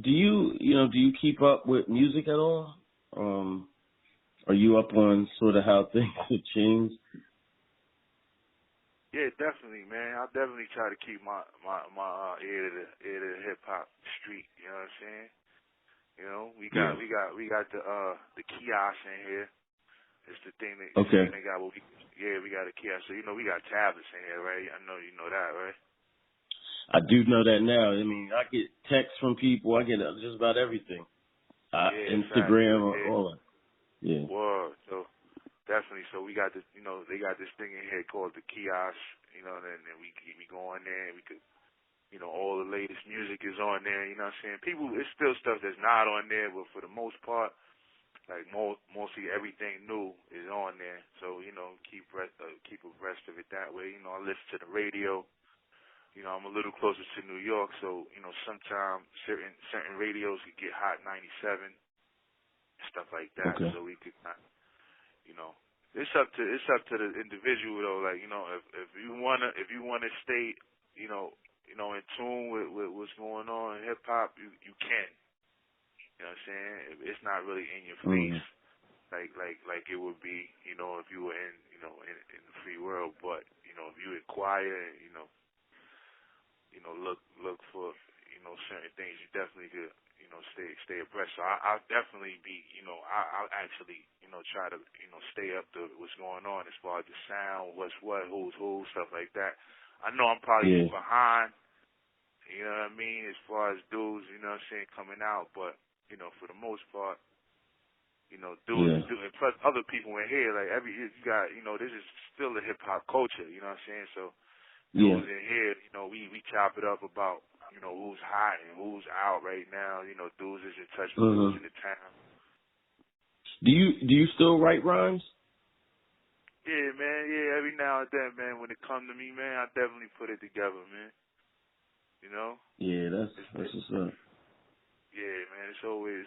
do you keep up with music at all? Are you up on sort of how things have changed? Yeah, definitely, man. I definitely try to keep my ear to the hip hop street. You know what I'm saying? You know, we got the kiosk in here. It's the thing that they got. We got a kiosk. So we got tablets in here, right? I know you know that, right? I do know that now. I mean, I get texts from people. I get just about everything. Instagram, all that. Yeah. Word. So definitely. So we got this. They got this thing in here called the kiosk. And then we go on there and we could. All the latest music is on there. You know what I'm saying? People, it's still stuff that's not on there, but for the most part, like mostly everything new is on there. So keep abreast of it that way. I listen to the radio. I'm a little closer to New York, so sometimes certain radios could get Hot 97, stuff like that. Okay. So we could not, it's up to the individual though. Like if you wanna stay, in tune with what's going on in hip hop, you can. You know what I'm saying? It's not really in your face, like it would be, if you were in the free world. But if you inquire, look for certain things, you definitely could stay abreast. So I'll definitely be I'll actually try to stay up to what's going on as far as the sound, what's what, who's who, stuff like that. I know I'm probably behind, you know what I mean, as far as dudes, coming out, but for the most part, dudes, and plus other people in here, like you got, this is still a hip hop culture, you know what I'm saying? So dudes in here, we chop it up about, who's hot and who's out right now. Dudes is in touch with dudes in the town. Do you still write rhymes? Yeah, man. Yeah, every now and then, man. When it come to me, man, I definitely put it together, man. Yeah, that's what's up. Yeah, man. It's always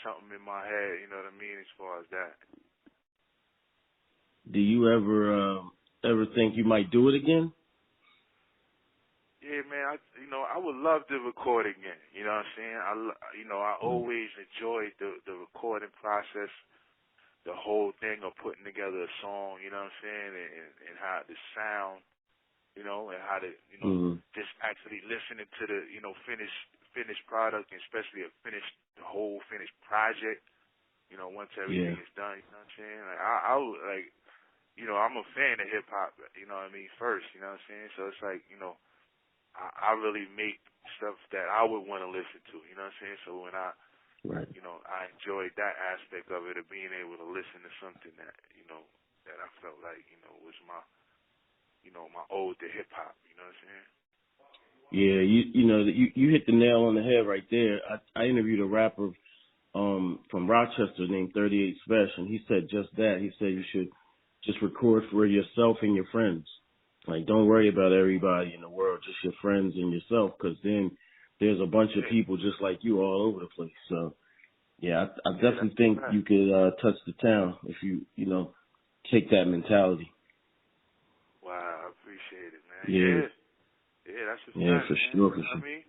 something in my head. You know what I mean? As far as that. Do you ever think you might do it again? Yeah, man. I would love to record again. You know what I'm saying? I always enjoyed the recording process, the whole thing of putting together a song. You know what I'm saying? And how the sound, and how to, just actually listening to the, finished product, and especially the whole finished project. Once everything is done. You know what I'm saying? Like I would like, I'm a fan of hip hop. You know what I mean? First, you know what I'm saying? So it's like, I really make stuff that I would want to listen to, you know what I'm saying? So when I enjoyed that aspect of it, of being able to listen to something that, that I felt like, was my ode to hip hop, you know what I'm saying? Yeah, you hit the nail on the head right there. I interviewed a rapper from Rochester named 38 Special, and he said just that. He said you should just record for yourself and your friends. Like, don't worry about everybody in the world, just your friends and yourself, because then there's a bunch of people just like you all over the place. So, yeah, I definitely think you could touch the town if you take that mentality. Wow, I appreciate it, man. Yeah, that's a fact, for man. sure, for You know sure. what I mean?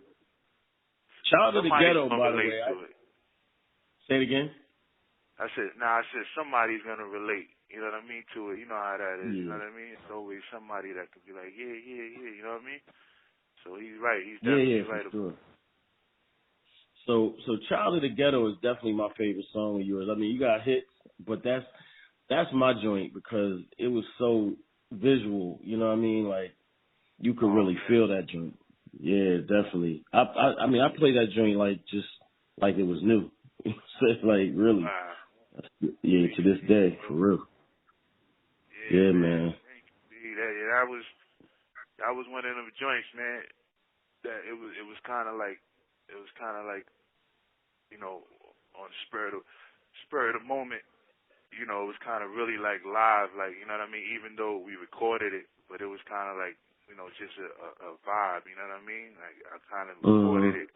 Child of the Ghetto, by the way. Say it again. I said somebody's gonna relate. You know what I mean, to it. You know how that is. You know what I mean? It's always somebody that could be like, yeah. You know what I mean? So he's right. He's definitely right. For sure. So Child of the Ghetto is definitely my favorite song of yours. I mean, you got hits, but that's my joint because it was so visual. You know what I mean? Like you could really feel that joint. Yeah, definitely. I mean, I play that joint like just like it was new. So it's like really, yeah, to this day, for real. Yeah, man. That was one of them joints, man. That it was kind of like, on the spur of the moment. It was kind of really like live, like, you know what I mean. Even though we recorded it, but it was kind of like, just a vibe. You know what I mean? Like I kind of recorded it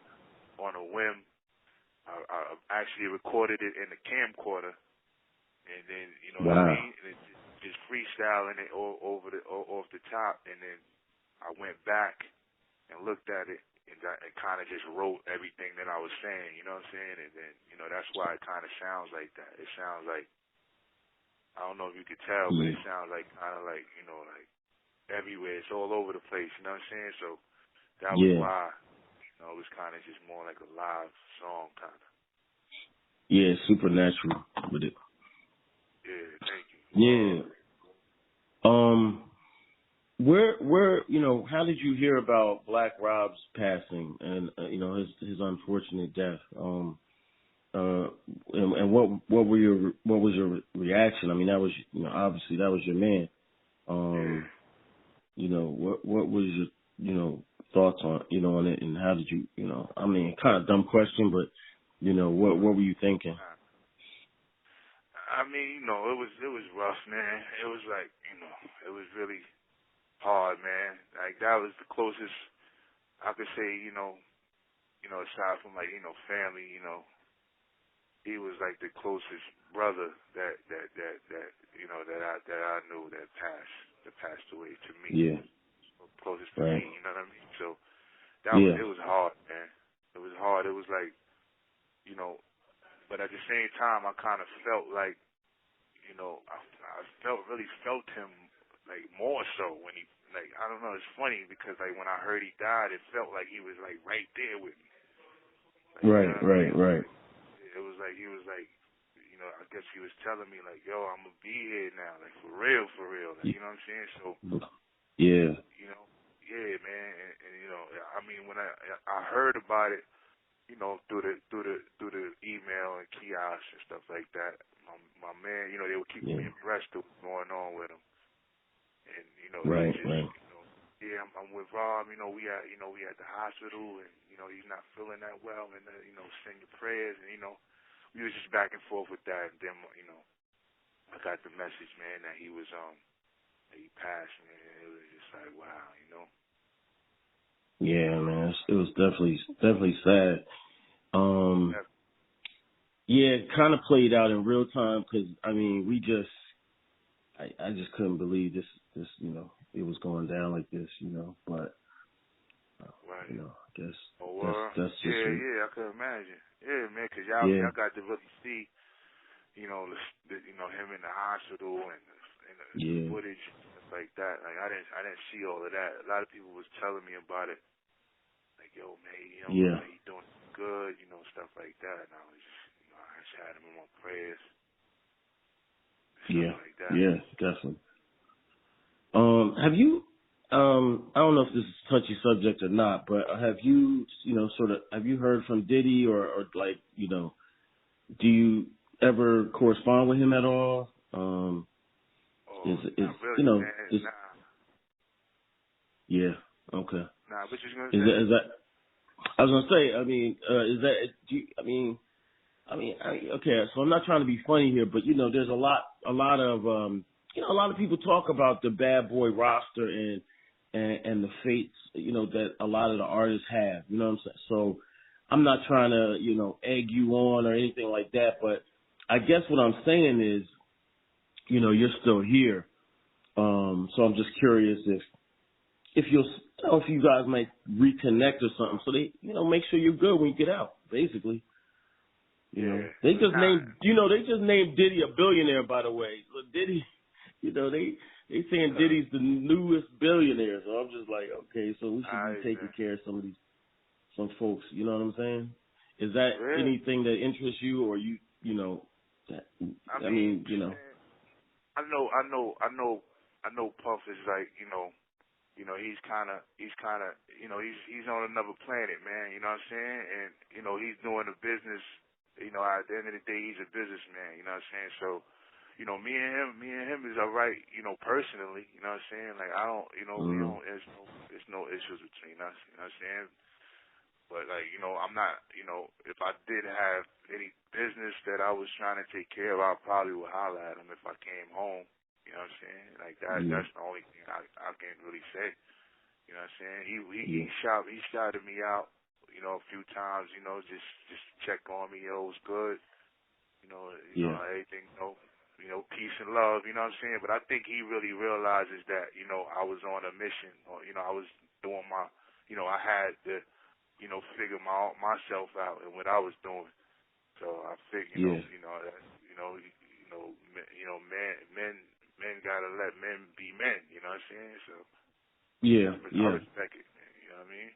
on a whim. I actually recorded it in the camcorder, and then what I mean, and it just freestyling it off the top, and then I went back and looked at it, and I kind of just wrote everything that I was saying, you know what I'm saying? And then, you know, that's why it kind of sounds like that. It sounds like, I don't know if you could tell, but it sounds like kind of like, you know, like everywhere. It's all over the place, you know what I'm saying? So that was why, you know, it was kind of just more like a live song kind of. Yeah, supernatural with it. Yeah, thank you. Yeah. Where, you know, how did you hear about Black Rob's passing and, you know, his unfortunate death? And what was your reaction? I mean, that was, you know, obviously that was your man. You know, what was your, you know, thoughts on, you know, on it, and how did you, you know, I mean, kind of dumb question, but, you know, what were you thinking? I mean, you know, it was rough, man. It was like, you know, it was really hard, man. Like that was the closest I could say, you know, aside from like, you know, family, you know, he was like the closest brother that you know that I knew that passed away to me. Yeah. Closest to me, you know what I mean? So that was, it was hard, man. It was hard. It was like, you know, but at the same time I kind of felt like, you know, I really felt him like more so when he, like, I don't know, it's funny because like when I heard he died, it felt like he was like right there with me. Like, Right. It was like he was like, you know, I guess he was telling me like, yo, I'm gonna be here now, like for real, like, you know what I'm saying? So, yeah, you know, yeah, man, and you know, I mean, when I heard about it, you know, through the email and kiosks and stuff like that, my man, you know, they were keeping me abreast of what's going on with him, and you know, right. you know, yeah, I'm with Rob. You know, we at the hospital, and you know, he's not feeling that well, and you know, send your prayers, and you know, we was just back and forth with that, and then you know, I got the message, man, that he was that he passed, man. It was just like, wow, you know. Yeah, man, it was definitely sad. Yeah, it kind of played out in real time because I mean, I just couldn't believe this, you know, it was going down like this, you know, but you know, I guess that's just I could imagine. Yeah, man, because y'all got to really see, you know, you know, him in the hospital and the footage and stuff like that. Like I didn't see all of that. A lot of people was telling me about it. Like, yo, man, you know, he doing good, you know, stuff like that. And I was just, you know, I just had him in my prayers, stuff like that. Yeah, definitely. Have you, I don't know if this is a touchy subject or not, but have you, you know, have you heard from Diddy or like, you know, do you ever correspond with him at all? Not really, you know, man. Nah. Yeah. Okay. Nah, what you gonna say? Is that? I was gonna say. I mean, is that? Okay. So I'm not trying to be funny here, but you know, there's a lot of, you know, a lot of people talk about the Bad Boy roster and the fates, you know, that a lot of the artists have. You know what I'm saying? So I'm not trying to, you know, egg you on or anything like that, but I guess what I'm saying is, you know, you're still here. So I'm just curious if you know, if you guys might reconnect or something, so they, you know, make sure you're good when you get out. Basically, you know, they just named Diddy a billionaire. By the way, so Diddy, you know, they saying Diddy's the newest billionaire. So I'm just like, okay, so we should be taking care of some folks. You know what I'm saying? Is that anything that interests you, or you know? I mean, you know. I know Puff is like, you know, he's kind of, you know, he's on another planet, man. You know what I'm saying? And you know, he's doing a business. You know, at the end of the day, he's a businessman. You know what I'm saying? So, you know, me and him is all right. You know, personally. You know what I'm saying? Like I don't, you know, we don't. There's no issues between us. You know what I'm saying? But like, you know, I'm not. You know, if I did have any business that I was trying to take care of, I probably would holler at him if I came home. You know what I'm saying? Like that's the only thing I can really say. You know what I'm saying? He shouted me out, you know, a few times, you know, just check on me, yo, it was good. You know, everything, you know, peace and love, you know what I'm saying? But I think he really realizes that, you know, I was on a mission, or, you know, I was doing my, you know, I had the figure myself out and what I was doing. So I figured, Yeah. that, men gotta let men be men. You know what I'm saying? So Yeah. I Yeah. respect it. Man, you know what I mean?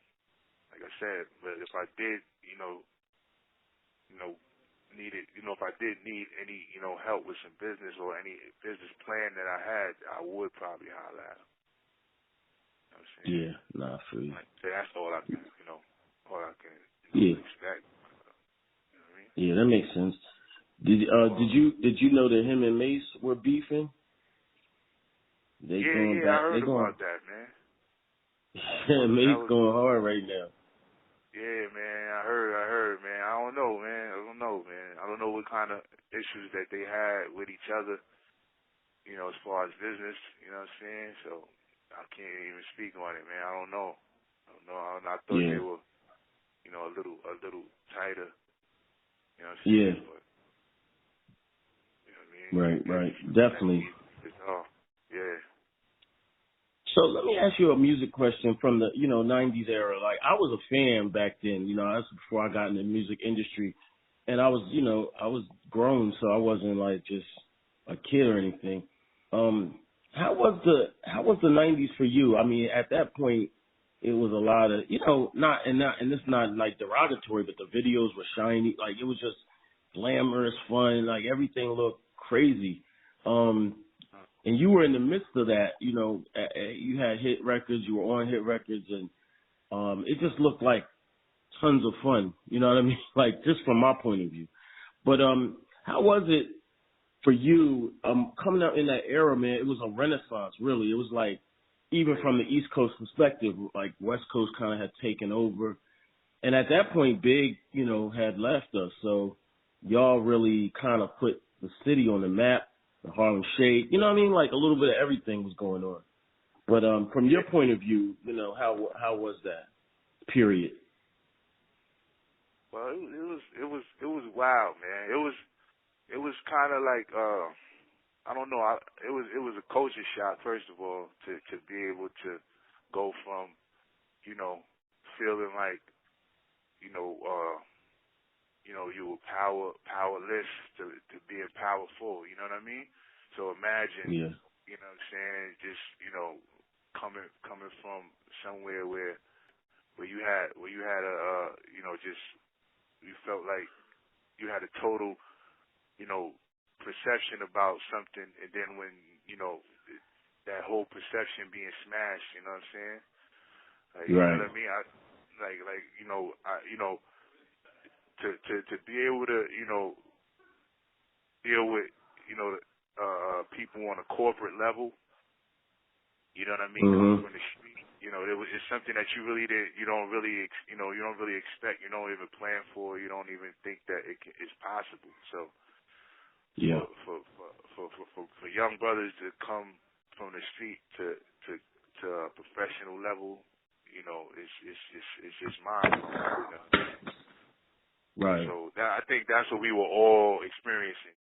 Like I said, but if I did, needed, if I did need any, help with some business or any business plan that I had, I would probably holler at him. You know what I'm saying? Yeah. Nah, for you. Like, so that's all I can, Yeah. expect. You know what I mean? Yeah, that makes sense. Did you know that him and Mace were beefing? They going I back. They heard going. about that, man. Mace going hard right now. Yeah, man. I heard, man. I don't know, man. I don't know what kind of issues that they had with each other, as far as business. You know what I'm saying? So I can't even speak on it, man. I don't know. I thought Yeah. they were, a little tighter. You know what I'm Yeah. saying? But you know what I mean? Right. Definitely. Yeah. So let me ask you a music question from the 90s era. Like, I was a fan back then. That's before I got in the music industry, and I was grown, so I wasn't like just a kid or anything. How was the 90s for you? I mean, at that point, it was a lot of and it's not like derogatory, but the videos were shiny. Like, it was just glamorous, fun. Like, everything looked crazy. And you were in the midst of that, you had hit records, you were on hit records, and it just looked like tons of fun. You know what I mean? Like, just from my point of view. But how was it for you coming out in that era, man? It was a renaissance, really. It was like, even from the East Coast perspective, like West Coast kind of had taken over. And at that point, Big, had left us. So y'all really kind of put the city on the map. The Harlem Shake, you know what I mean? Like, a little bit of everything was going on. But from your point of view, how was that period? Well, it was wild, man. It was kind of like I don't know. It was a culture shock, first of all, to be able to go from feeling like you were powerless to being powerful. You know what I mean? So imagine, Yeah. you know what I'm saying, just coming from somewhere where you had a just you felt like you had a total perception about something, and then when that whole perception being smashed, you know what I'm saying? Like, you know what I mean? To be able to deal with people on a corporate level, you know what I mean? Mm-hmm. Coming from the street, it's something that you don't really expect, you don't even plan for, you don't even think that it's possible. So yeah, for young brothers to come from the street to a professional level, it's just mind blowing. Right. So I think that's what we were all experiencing.